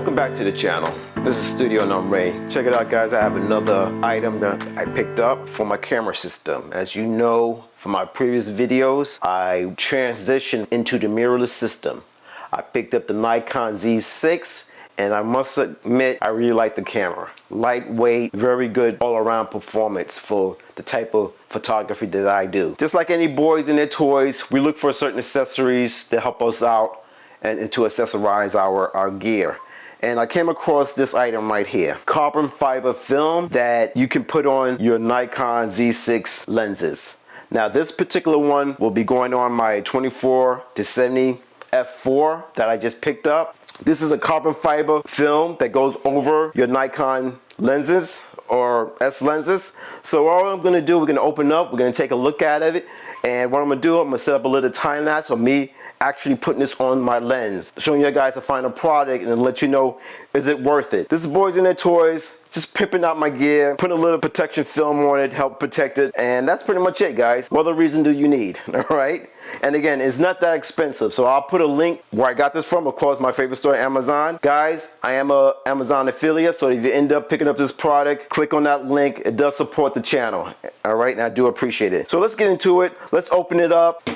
Welcome back to the channel. This is Studio and Ray. Check it out, guys. I have another item that I picked up for my camera system. As you know from my previous videos, I transitioned into the mirrorless system. I picked up the Nikon Z6, and I must admit I really like the camera. Lightweight, very good all-around performance for the type of photography that I do. Just like any boys and their toys, we look for certain accessories to help us out and to accessorize our gear. And I came across this item right here, carbon fiber film that you can put on your Nikon Z6 lenses. Now this particular one will be going on my 24-70 f4 that I just picked up. This is a carbon fiber film that goes over your Nikon lenses or S lenses. So all I'm gonna do, we're gonna open up, we're gonna take a look at it, and what I'm gonna do, I'm gonna set up a little time lapse of me actually putting this on my lens, showing you guys the final product and then let you know, is it worth it? This is boys and their toys, just pimping out my gear, putting a little protection film on it, help protect it, and that's pretty much it, guys. What other reason do you need, all right? And again, it's not that expensive, so I'll put a link where I got this from. Of course, my favorite store, Amazon. Guys, I am a Amazon affiliate, so if you end up picking up this product, click on that link. It does support the channel, all right? And I do appreciate it. So let's get into it. Let's open it up.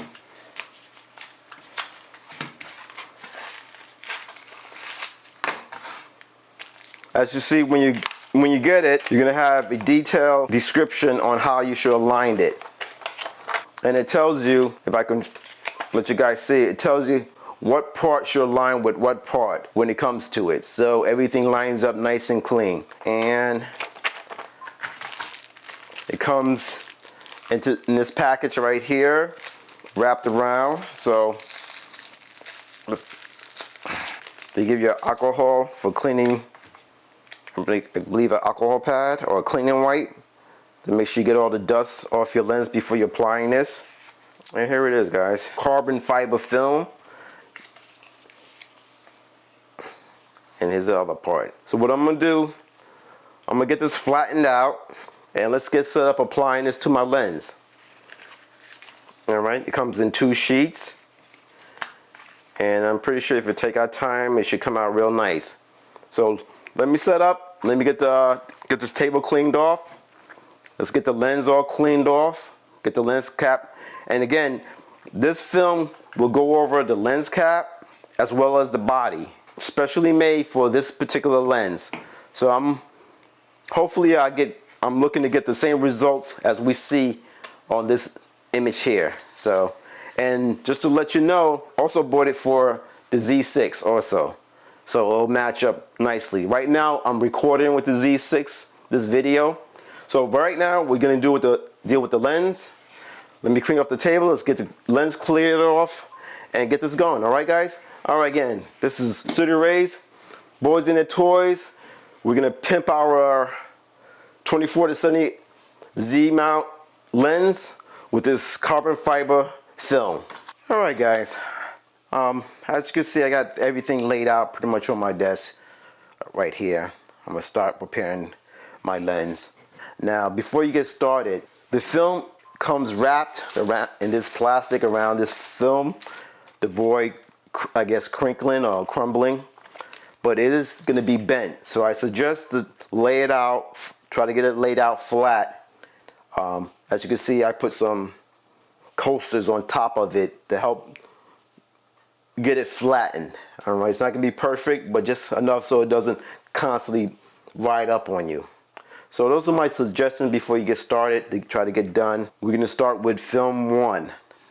As you see, when you get it, you're gonna have a detailed description on how you should align it. And it tells you, if I can let you guys see, it tells you what part should align with what part when it comes to it. So everything lines up nice and clean. And it comes in this package right here, wrapped around. So they give you alcohol for cleaning. I believe an alcohol pad or a cleaning wipe to make sure you get all the dust off your lens before you're applying this. And here it is, guys. Carbon fiber film. And here's the other part. So what I'm gonna do, I'm gonna get this flattened out and let's get set up applying this to my lens. All right, it comes in 2 sheets. And I'm pretty sure if you take our time, it should come out real nice. So let me set up, let me get this table cleaned off. Let's get the lens all cleaned off, get the lens cap. And again, this film will go over the lens cap as well as the body, specially made for this particular lens. So I'm looking to get the same results as we see on this image here. So, and just to let you know, also bought it for the Z6 also. So it'll match up nicely. Right now I'm recording with the Z6 this video. So right now we're gonna deal with the lens. Let me clean up the table. Let's get the lens cleared off and get this going. All right, guys. All right, again, this is Studio Ray's Boys and Their Toys. We're gonna pimp our 24-70 Z mount lens with this carbon fiber film. All right, guys. As you can see, I got everything laid out pretty much on my desk right here. I'm gonna start preparing my lens. Now, before you get started, the film comes wrapped around in this plastic around this film to avoid, I guess, crinkling or crumbling, but it is gonna be bent. So I suggest to lay it out, try to get it laid out flat. As you can see, I put some coasters on top of it to help get it flattened. All right, it's not gonna be perfect, but just enough so it doesn't constantly ride up on you. So those are my suggestions before you get started to try to get done. We're gonna start with film 1.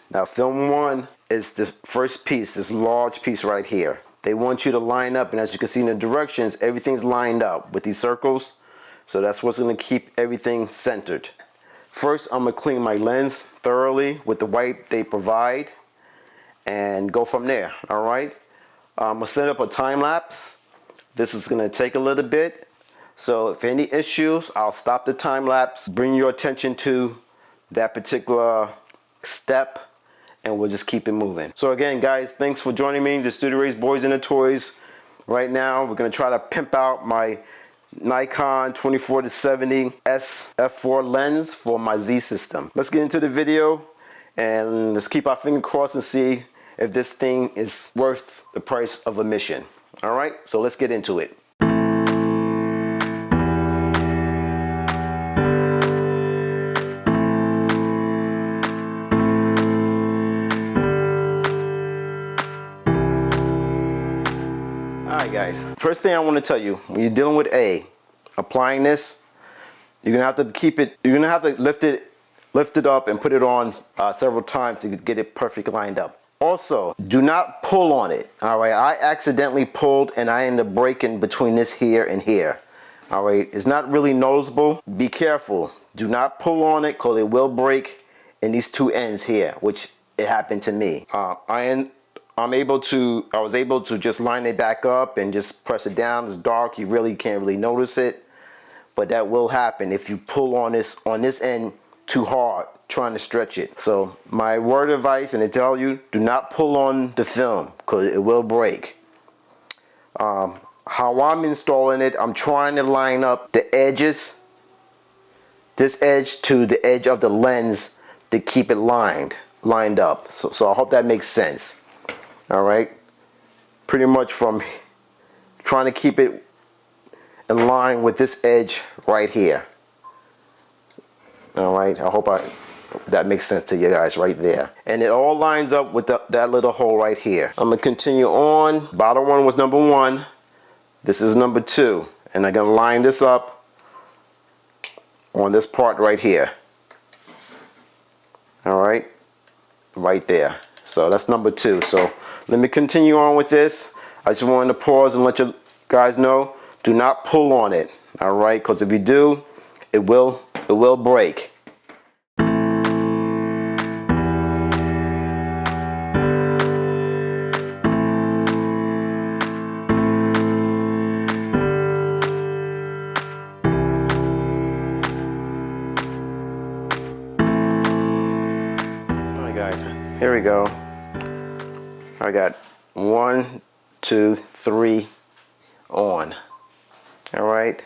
Now film 1 is the first piece, this large piece right here. They want you to line up, and as you can see in the directions, everything's lined up with these circles. So that's what's gonna keep everything centered. First, I'm gonna clean my lens thoroughly with the wipe they provide and go from there. All right, I'm gonna set up a time lapse. This is gonna take a little bit, so if any issues, I'll stop the time lapse, bring your attention to that particular step, and we'll just keep it moving. So again, guys, thanks for joining me, the Studio Ray's Boys and the Toys. Right now we're gonna try to pimp out my Nikon 24-70 f4 lens for my Z system. Let's get into the video and let's keep our finger crossed and see if this thing is worth the price of admission. All right, so let's get into it. Alright guys, first thing I want to tell you, when you're dealing with applying this, you're gonna have to lift it up and put it on several times to get it perfectly lined up. Also, do not pull on it. Alright, I accidentally pulled and I ended up breaking between this here and here. Alright, it's not really noticeable. Be careful. Do not pull on it because it will break in these two ends here, which it happened to me. I was able to just line it back up and just press it down. It's dark, you really can't really notice it, but that will happen if you pull on this end too hard trying to stretch it. So my word of advice, and I tell you, do not pull on the film because it will break. How I'm installing it, I'm trying to line up the edges, this edge to the edge of the lens to keep it lined up. So I hope that makes sense. Alright, pretty much from trying to keep it in line with this edge right here. Alright, I hope that makes sense to you guys right there. And it all lines up with that little hole right here. I'm going to continue on. Bottom one was number 1. This is number 2. And I'm going to line this up on this part right here. Alright, right there. So that's number 2. So let me continue on with this. I just wanted to pause and let you guys know, do not pull on it. Alright, because if you do, it will break. Alright guys, here we go. I got 1, 2, 3 on. Alright,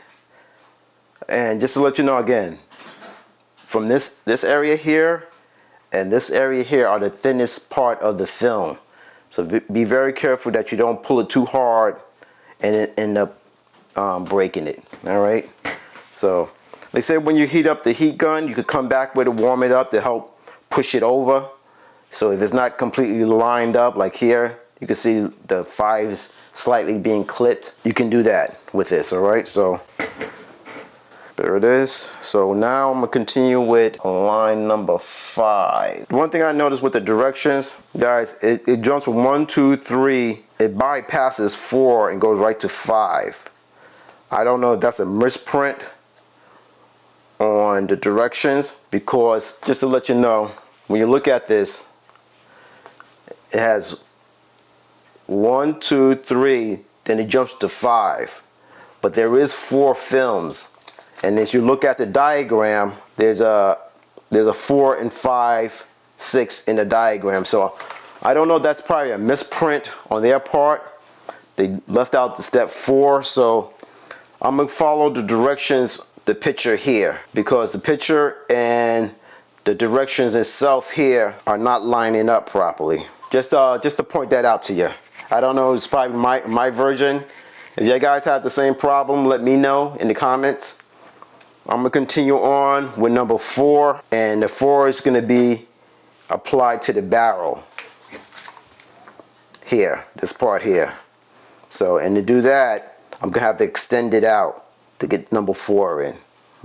and just to let you know again, from this area here and this area here are the thinnest part of the film, so be very careful that you don't pull it too hard and it end up breaking it. Alright, so they say when you heat up the heat gun, you could come back with it, warm it up to help push it over. So if it's not completely lined up, like here, you can see the 5s slightly being clipped. You can do that with this, alright? So there it is. So now I'm going to continue with line number 5. One thing I noticed with the directions, guys, it jumps from 1, 2, 3. It bypasses 4 and goes right to 5. I don't know if that's a misprint on the directions, because just to let you know, when you look at this, it has 1, 2, 3, then it jumps to 5. But there is 4 films. And as you look at the diagram, there's a 4 and 5, 6 in the diagram. So I don't know, that's probably a misprint on their part. They left out the step 4. So I'm going to follow the directions, the picture here, because the picture and the directions itself here are not lining up properly. Just to point that out to you. I don't know, it's probably my version. If you guys have the same problem, let me know in the comments. I'm gonna continue on with number 4, and the 4 is gonna be applied to the barrel here, this part here. So, and to do that, I'm gonna have to extend it out to get number 4 in.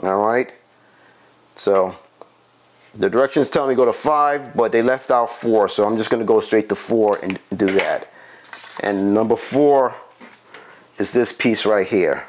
Alright, so the directions tell me go to 5, but they left out 4, so I'm just going to go straight to 4 and do that. And number 4 is this piece right here.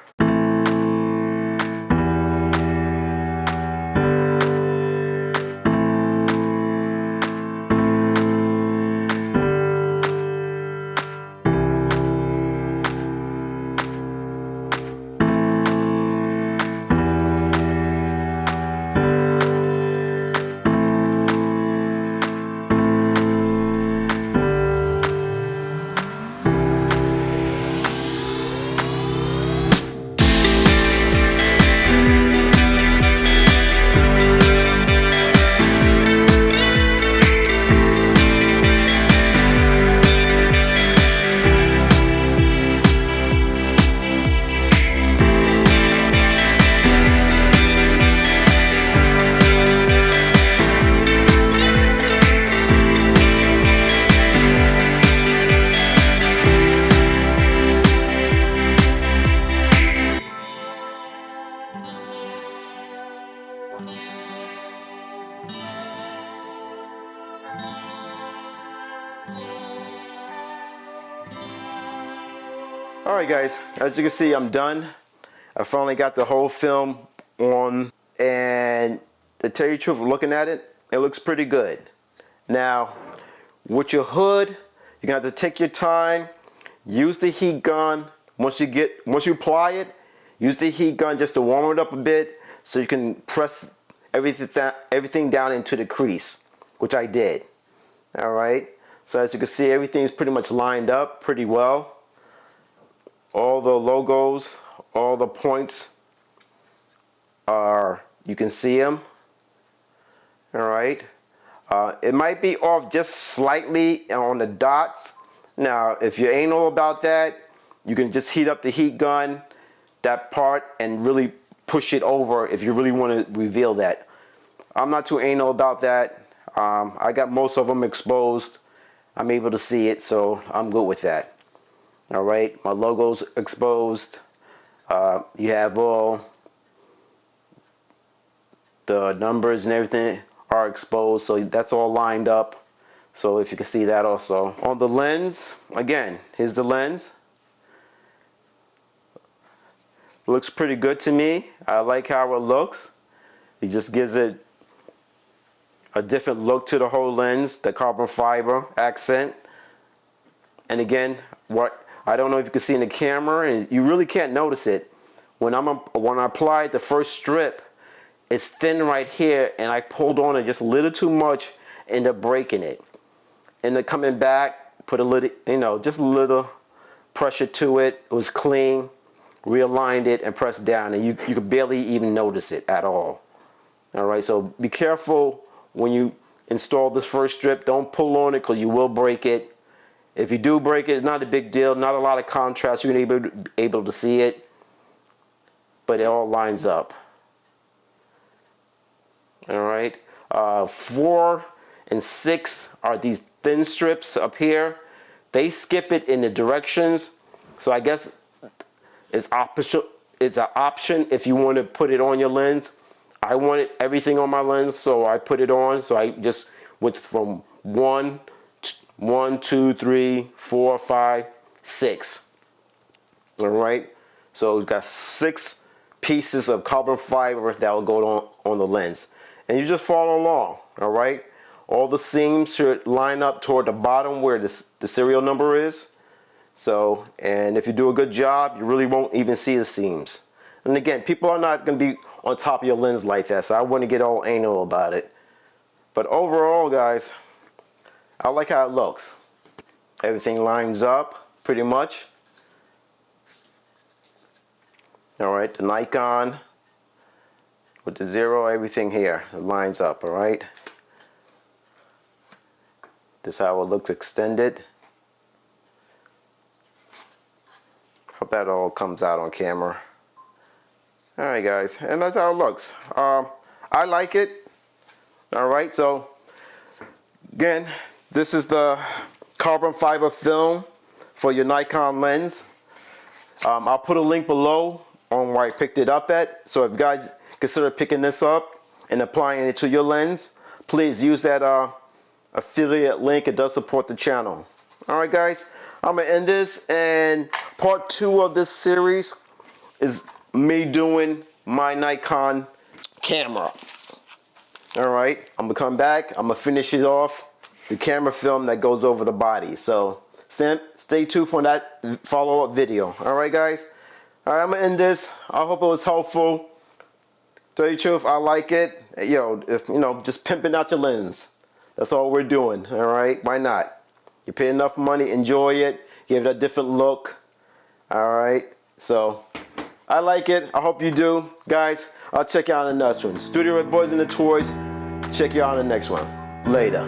Alright guys, as you can see, I'm done. I finally got the whole film on, and to tell you the truth, looking at it, it looks pretty good. Now, with your hood, you're gonna have to take your time, use the heat gun. Once you apply it, use the heat gun just to warm it up a bit so you can press everything down into the crease, which I did. Alright, so as you can see, everything's pretty much lined up pretty well. All the logos, all the points you can see them. Alright, it might be off just slightly on the dots. Now, if you're anal about that, you can just heat up the heat gun, that part, and really push it over if you really want to reveal that. I'm not too anal about that. I got most of them exposed. I'm able to see it, so I'm good with that. Alright, my logo's exposed. You have all the numbers and everything are exposed, so that's all lined up. So if you can see that also. On the lens, again, here's the lens. Looks pretty good to me. I like how it looks. It just gives it a different look to the whole lens, the carbon fiber accent. And again, I don't know if you can see in the camera, and you really can't notice it. When I applied the first strip, it's thin right here, and I pulled on it just a little too much, ended up breaking it. And then coming back, put a little, just a little pressure to it. It was clean, realigned it, and pressed down, and you could barely even notice it at all. All right, so be careful when you install this first strip. Don't pull on it because you will break it. If you do break it, it's not a big deal. Not a lot of contrast. You're going to be able to see it, but it all lines up. All right. 4 and 6 are these thin strips up here. They skip it in the directions, so I guess it's optional. It's an option if you want to put it on your lens. I wanted everything on my lens, so I put it on. So I just went from 1, 2, 3, 4, 5, 6. All right. So we've got 6 pieces of carbon fiber that will go on the lens, and you just follow along. All right. All the seams should line up toward the bottom where the serial number is. So, and if you do a good job, you really won't even see the seams. And again, people are not going to be on top of your lens like that, so I wouldn't get all anal about it. But overall, guys, I like how it looks. Everything lines up pretty much. All right, the Nikon with the 0, everything here, it lines up, all right? This is how it looks extended. Hope that all comes out on camera. All right, guys, and that's how it looks. I like it. All right, so again, this is the carbon fiber film for your Nikon lens. I'll put a link below on where I picked it up at. So if you guys consider picking this up and applying it to your lens, please use that affiliate link. It does support the channel. All right, guys, I'm gonna end this, and part 2 of this series is me doing my Nikon camera. All right, I'm gonna come back, I'm gonna finish it off, the camera film that goes over the body. So stay tuned for that follow-up video. All right, guys. All right, I'm gonna end this. I hope it was helpful. Tell you the truth, I like it. Just pimping out your lens. That's all we're doing. All right, why not? You pay enough money, enjoy it, give it a different look. All right, so I like it. I hope you do, guys. I'll check you out in the next one. Studio with Boys and the Toys. Check you out in the next one. Later.